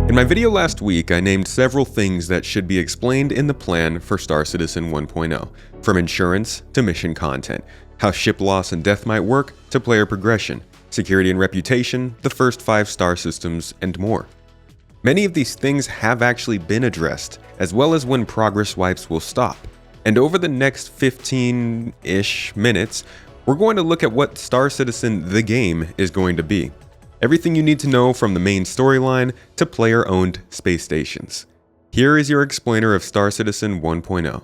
In my video last week, I named several things that should be explained in the plan for Star Citizen 1.0, from insurance to mission content, how ship loss and death might work to player progression, security and reputation, the first 5 star systems, and more. Many of these things have actually been addressed, as well as when progress wipes will stop. And over the next 15-ish minutes, we're going to look at what Star Citizen the game is going to be. Everything you need to know from the main storyline to player-owned space stations. Here is your explainer of Star Citizen 1.0.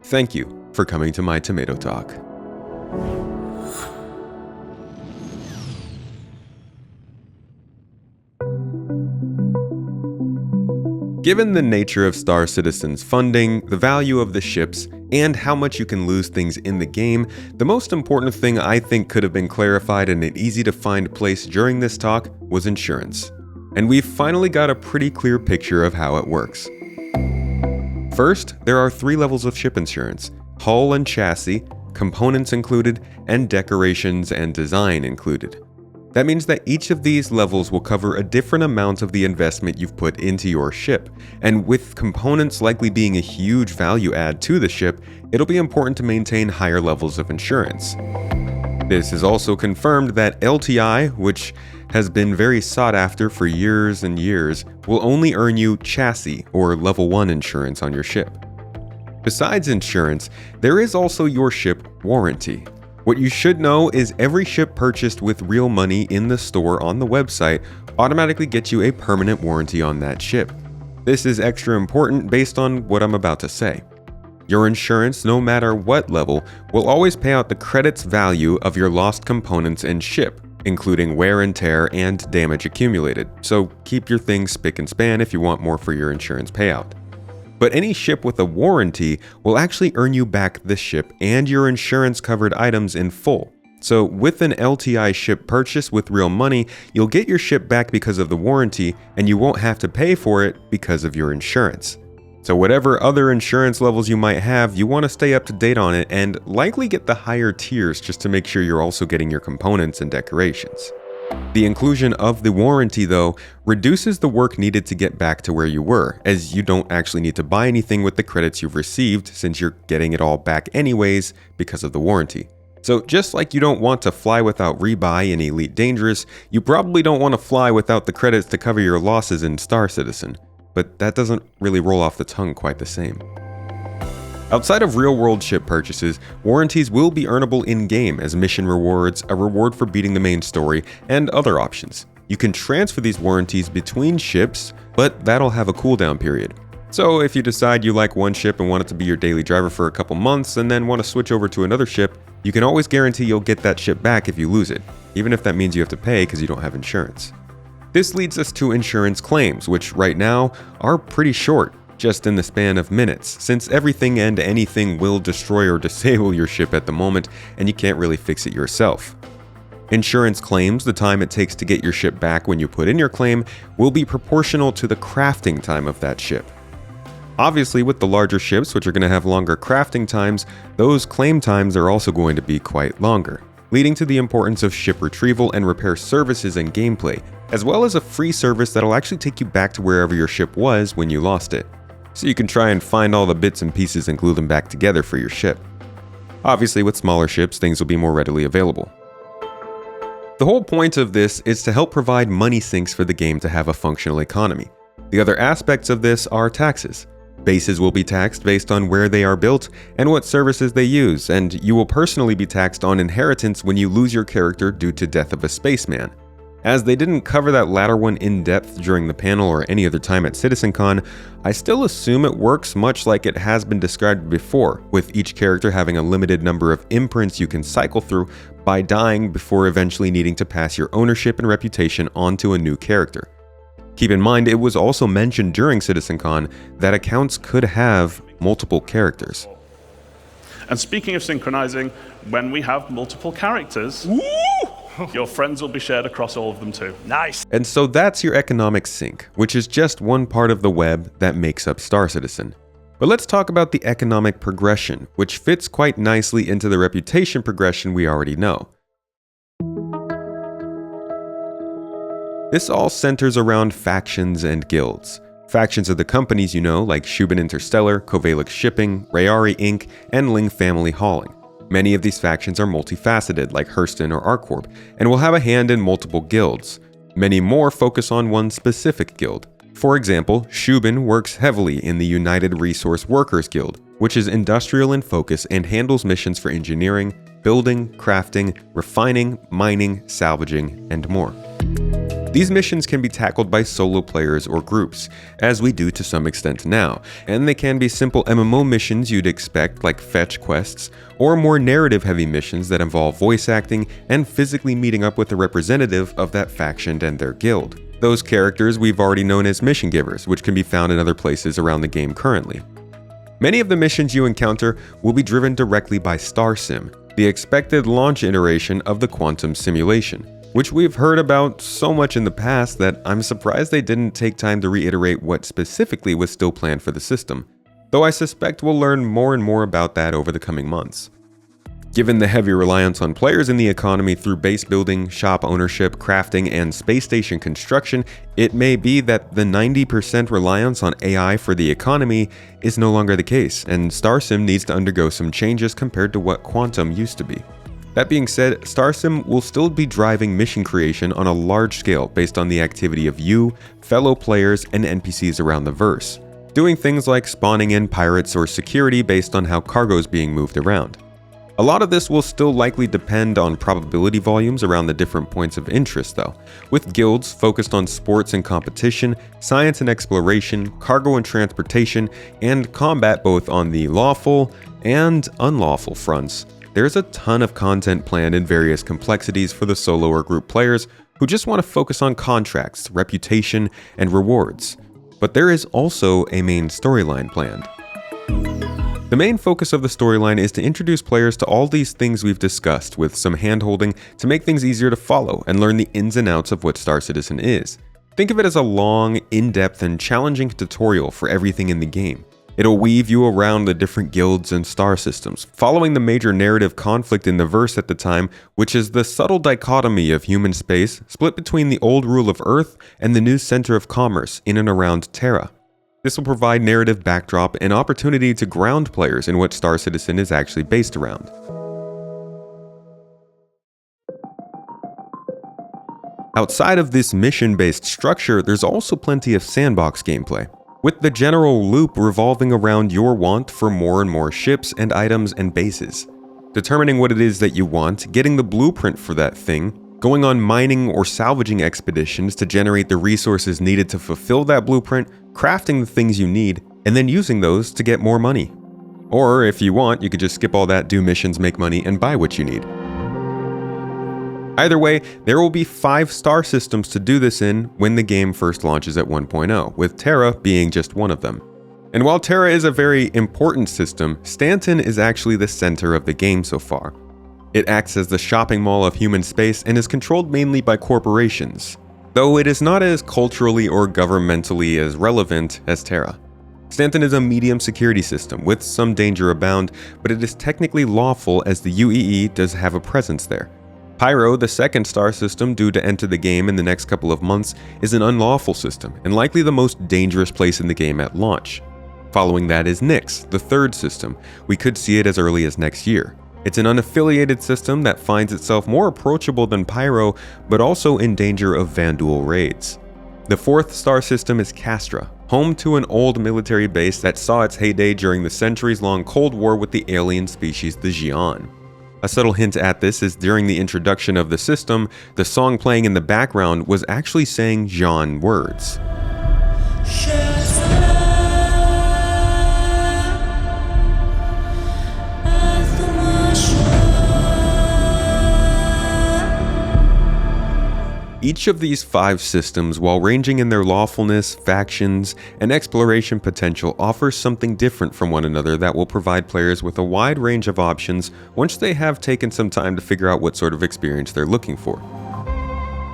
Thank you for coming to my Tomato Talk. Given the nature of Star Citizen's funding, the value of the ships, and how much you can lose things in the game, the most important thing I think could have been clarified in an easy-to-find place during this talk was insurance. And we've finally got a pretty clear picture of how it works. First, there are 3 levels of ship insurance: hull and chassis, components included, and decorations and design included. That means that each of these levels will cover a different amount of the investment you've put into your ship, and with components likely being a huge value add to the ship, it'll be important to maintain higher levels of insurance. This is also confirmed that LTI, which has been very sought after for years and years, will only earn you chassis or level 1 insurance on your ship. Besides insurance, there is also your ship warranty. What you should know is every ship purchased with real money in the store on the website automatically gets you a permanent warranty on that ship. This is extra important based on what I'm about to say. Your insurance, no matter what level, will always pay out the credits value of your lost components and ship, including wear and tear and damage accumulated, so keep your things spick and span if you want more for your insurance payout. But any ship with a warranty will actually earn you back the ship and your insurance-covered items in full. So with an LTI ship purchase with real money, you'll get your ship back because of the warranty, and you won't have to pay for it because of your insurance. So whatever other insurance levels you might have, you want to stay up to date on it and likely get the higher tiers just to make sure you're also getting your components and decorations. The inclusion of the warranty, though, reduces the work needed to get back to where you were, as you don't actually need to buy anything with the credits you've received since you're getting it all back anyways because of the warranty. So just like you don't want to fly without rebuy in Elite Dangerous, you probably don't want to fly without the credits to cover your losses in Star Citizen, but that doesn't really roll off the tongue quite the same. Outside of real-world ship purchases, warranties will be earnable in-game as mission rewards, a reward for beating the main story, and other options. You can transfer these warranties between ships, but that'll have a cooldown period. So if you decide you like one ship and want it to be your daily driver for a couple months and then want to switch over to another ship, you can always guarantee you'll get that ship back if you lose it, even if that means you have to pay because you don't have insurance. This leads us to insurance claims, which right now are pretty short, just in the span of minutes, since everything and anything will destroy or disable your ship at the moment, and you can't really fix it yourself. Insurance claims, the time it takes to get your ship back when you put in your claim, will be proportional to the crafting time of that ship. Obviously, with the larger ships, which are going to have longer crafting times, those claim times are also going to be quite longer, leading to the importance of ship retrieval and repair services and gameplay, as well as a free service that'll actually take you back to wherever your ship was when you lost it. So you can try and find all the bits and pieces and glue them back together for your ship. Obviously, with smaller ships, things will be more readily available. The whole point of this is to help provide money sinks for the game to have a functional economy. The other aspects of this are taxes. Bases will be taxed based on where they are built and what services they use, and you will personally be taxed on inheritance when you lose your character due to death of a spaceman. As they didn't cover that latter one in depth during the panel or any other time at CitizenCon, I still assume it works much like it has been described before, with each character having a limited number of imprints you can cycle through by dying before eventually needing to pass your ownership and reputation onto a new character. Keep in mind, it was also mentioned during CitizenCon that accounts could have multiple characters. And speaking of synchronizing, when we have multiple characters, your friends will be shared across all of them too. Nice. And so that's your economic sink, which is just one part of the web that makes up Star Citizen. But let's talk about the economic progression, which fits quite nicely into the reputation progression we already know. This all centers around factions and guilds. Factions are the companies you know, like Shubin Interstellar, Covalix Shipping, Rayari Inc., and Ling Family Hauling. Many of these factions are multifaceted, like Hurston or ArcCorp, and will have a hand in multiple guilds. Many more focus on one specific guild. For example, Shubin works heavily in the United Resource Workers Guild, which is industrial in focus and handles missions for engineering, building, crafting, refining, mining, salvaging, and more. These missions can be tackled by solo players or groups, as we do to some extent now, and they can be simple MMO missions you'd expect like fetch quests, or more narrative-heavy missions that involve voice acting and physically meeting up with a representative of that faction and their guild. Those characters we've already known as mission givers, which can be found in other places around the game currently. Many of the missions you encounter will be driven directly by StarSim, the expected launch iteration of the quantum simulation, which we've heard about so much in the past that I'm surprised they didn't take time to reiterate what specifically was still planned for the system, though I suspect we'll learn more and more about that over the coming months. Given the heavy reliance on players in the economy through base building, shop ownership, crafting, and space station construction, it may be that the 90% reliance on AI for the economy is no longer the case, and StarSim needs to undergo some changes compared to what Quantum used to be. That being said, StarSim will still be driving mission creation on a large scale based on the activity of you, fellow players, and NPCs around the verse, doing things like spawning in pirates or security based on how cargo is being moved around. A lot of this will still likely depend on probability volumes around the different points of interest though, with guilds focused on sports and competition, science and exploration, cargo and transportation, and combat both on the lawful and unlawful fronts. There's a ton of content planned in various complexities for the solo or group players who just want to focus on contracts, reputation, and rewards. But there is also a main storyline planned. The main focus of the storyline is to introduce players to all these things we've discussed, with some handholding to make things easier to follow and learn the ins and outs of what Star Citizen is. Think of it as a long, in-depth, and challenging tutorial for everything in the game. It'll weave you around the different guilds and star systems, following the major narrative conflict in the verse at the time, which is the subtle dichotomy of human space split between the old rule of Earth and the new center of commerce in and around Terra. This will provide narrative backdrop and opportunity to ground players in what Star Citizen is actually based around. Outside of this mission-based structure, there's also plenty of sandbox gameplay, with the general loop revolving around your want for more and more ships and items and bases. Determining what it is that you want, getting the blueprint for that thing, going on mining or salvaging expeditions to generate the resources needed to fulfill that blueprint, crafting the things you need, and then using those to get more money. Or if you want, you could just skip all that, do missions, make money, and buy what you need. Either way, there will be 5 star systems to do this in when the game first launches at 1.0, with Terra being just one of them. And while Terra is a very important system, Stanton is actually the center of the game so far. It acts as the shopping mall of human space and is controlled mainly by corporations, though it is not as culturally or governmentally as relevant as Terra. Stanton is a medium security system with some danger abound, but it is technically lawful as the UEE does have a presence there. Pyro, the second star system due to enter the game in the next couple of months, is an unlawful system and likely the most dangerous place in the game at launch. Following that is Nyx, the third system. We could see it as early as next year. It's an unaffiliated system that finds itself more approachable than Pyro, but also in danger of Vanduul raids. The fourth star system is Castra, home to an old military base that saw its heyday during the centuries-long Cold War with the alien species the Xi'an. A subtle hint at this is during the introduction of the system, the song playing in the background was actually saying Xi'an words. Each of these 5 systems, while ranging in their lawfulness, factions, and exploration potential, offers something different from one another that will provide players with a wide range of options once they have taken some time to figure out what sort of experience they're looking for.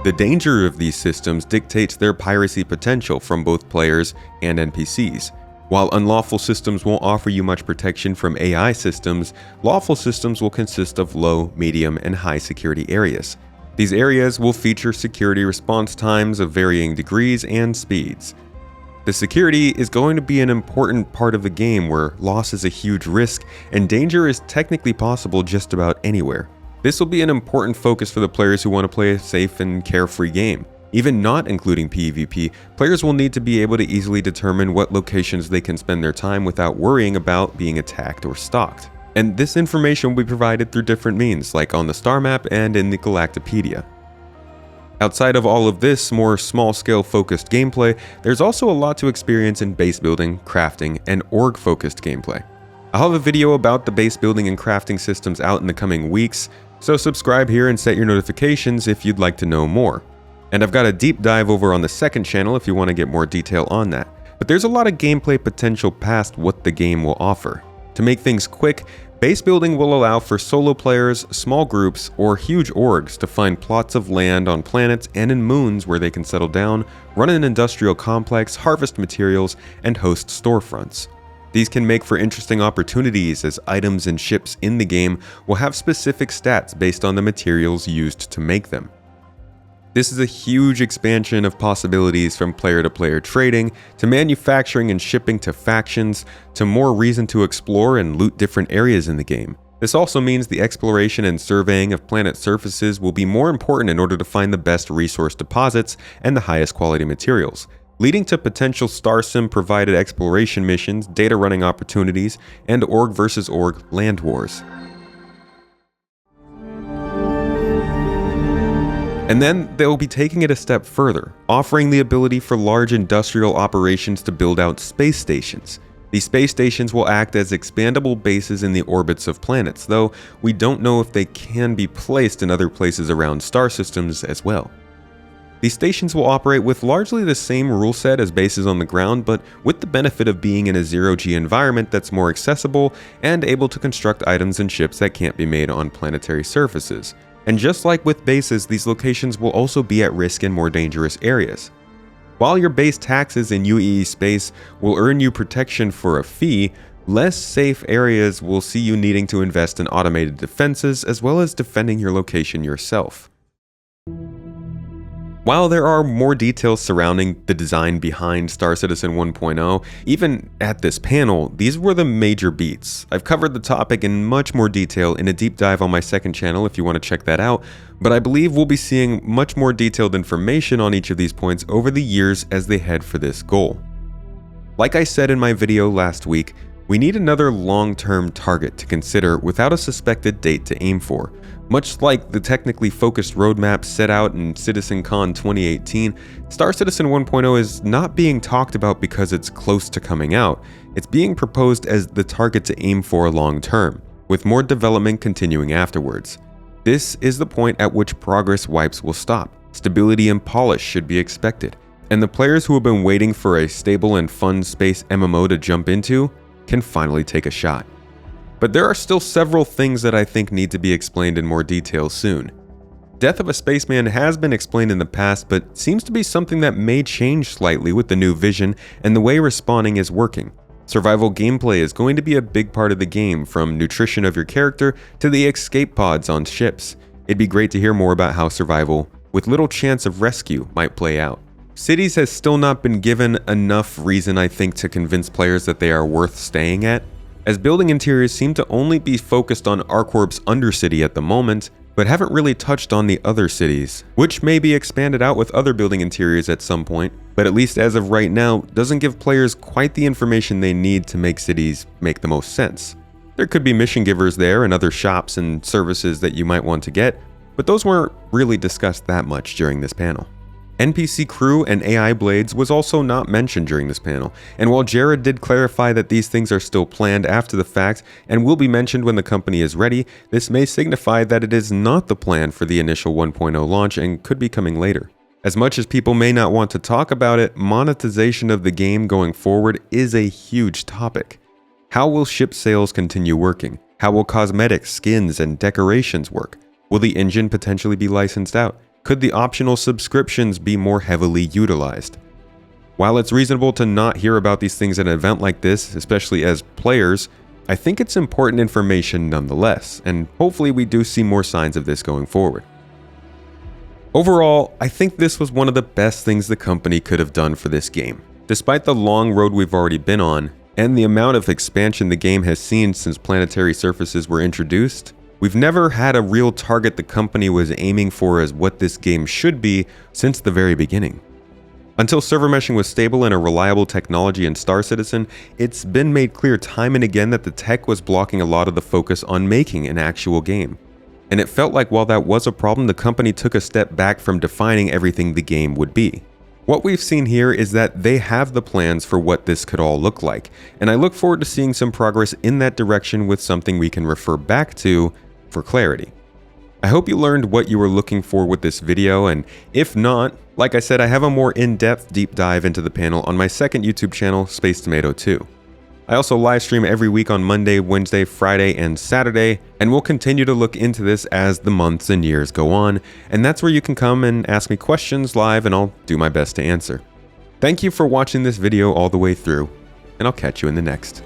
The danger of these systems dictates their piracy potential from both players and NPCs. While unlawful systems won't offer you much protection from AI systems, lawful systems will consist of low, medium, and high security areas. These areas will feature security response times of varying degrees and speeds. The security is going to be an important part of the game where loss is a huge risk and danger is technically possible just about anywhere. This will be an important focus for the players who want to play a safe and carefree game. Even not including PvP, players will need to be able to easily determine what locations they can spend their time without worrying about being attacked or stalked. And this information will be provided through different means, like on the star map and in the Galactopedia. Outside of all of this more small-scale focused gameplay, there's also a lot to experience in base building, crafting, and org-focused gameplay. I'll have a video about the base building and crafting systems out in the coming weeks, so subscribe here and set your notifications if you'd like to know more. And I've got a deep dive over on the second channel if you want to get more detail on that. But there's a lot of gameplay potential past what the game will offer. To make things quick, base building will allow for solo players, small groups, or huge orgs to find plots of land on planets and in moons where they can settle down, run an industrial complex, harvest materials, and host storefronts. These can make for interesting opportunities as items and ships in the game will have specific stats based on the materials used to make them. This is a huge expansion of possibilities from player-to-player trading, to manufacturing and shipping to factions, to more reason to explore and loot different areas in the game. This also means the exploration and surveying of planet surfaces will be more important in order to find the best resource deposits and the highest quality materials, leading to potential StarSim provided exploration missions, data running opportunities, and org versus org land wars. And then they'll be taking it a step further, offering the ability for large industrial operations to build out space stations. These space stations will act as expandable bases in the orbits of planets, though we don't know if they can be placed in other places around star systems as well. These stations will operate with largely the same rule set as bases on the ground, but with the benefit of being in a zero-G environment that's more accessible and able to construct items and ships that can't be made on planetary surfaces. And just like with bases, these locations will also be at risk in more dangerous areas. While your base taxes in UEE space will earn you protection for a fee, less safe areas will see you needing to invest in automated defenses as well as defending your location yourself. While there are more details surrounding the design behind Star Citizen 1.0, even at this panel, these were the major beats. I've covered the topic in much more detail in a deep dive on my second channel if you want to check that out, but I believe we'll be seeing much more detailed information on each of these points over the years as they head for this goal. Like I said in my video last week, we need another long-term target to consider without a suspected date to aim for. Much like the technically focused roadmap set out in CitizenCon 2018, Star Citizen 1.0 is not being talked about because it's close to coming out. It's being proposed as the target to aim for long-term, with more development continuing afterwards. This is the point at which progress wipes will stop. Stability and polish should be expected, and the players who have been waiting for a stable and fun space MMO to jump into can finally take a shot. But there are still several things that I think need to be explained in more detail soon. Death of a Spaceman has been explained in the past, but seems to be something that may change slightly with the new vision and the way respawning is working. Survival gameplay is going to be a big part of the game, from nutrition of your character to the escape pods on ships. It'd be great to hear more about how survival, with little chance of rescue, might play out. Cities has still not been given enough reason, I think, to convince players that they are worth staying at, as building interiors seem to only be focused on ArcOrb's Undercity at the moment, but haven't really touched on the other cities, which may be expanded out with other building interiors at some point, but at least as of right now, doesn't give players quite the information they need to make cities make the most sense. There could be mission givers there and other shops and services that you might want to get, but those weren't really discussed that much during this panel. NPC crew and AI blades was also not mentioned during this panel, and while Jared did clarify that these things are still planned after the fact and will be mentioned when the company is ready, this may signify that it is not the plan for the initial 1.0 launch and could be coming later. As much as people may not want to talk about it, monetization of the game going forward is a huge topic. How will ship sales continue working? How will cosmetics, skins, and decorations work? Will the engine potentially be licensed out? Could the optional subscriptions be more heavily utilized? While it's reasonable to not hear about these things at an event like this, especially as players, I think it's important information nonetheless, and hopefully we do see more signs of this going forward. Overall, I think this was one of the best things the company could have done for this game. Despite the long road we've already been on, and the amount of expansion the game has seen since planetary surfaces were introduced, we've never had a real target the company was aiming for as what this game should be since the very beginning. Until server meshing was stable and a reliable technology in Star Citizen, it's been made clear time and again that the tech was blocking a lot of the focus on making an actual game. And it felt like while that was a problem, the company took a step back from defining everything the game would be. What we've seen here is that they have the plans for what this could all look like, and I look forward to seeing some progress in that direction with something we can refer back to for clarity. I hope you learned what you were looking for with this video, and if not, like I said, I have a more in-depth deep dive into the panel on my second YouTube channel, Space Tomato 2. I also live stream every week on Monday, Wednesday, Friday, and Saturday, and we'll continue to look into this as the months and years go on, and that's where you can come and ask me questions live and I'll do my best to answer. Thank you for watching this video all the way through, and I'll catch you in the next.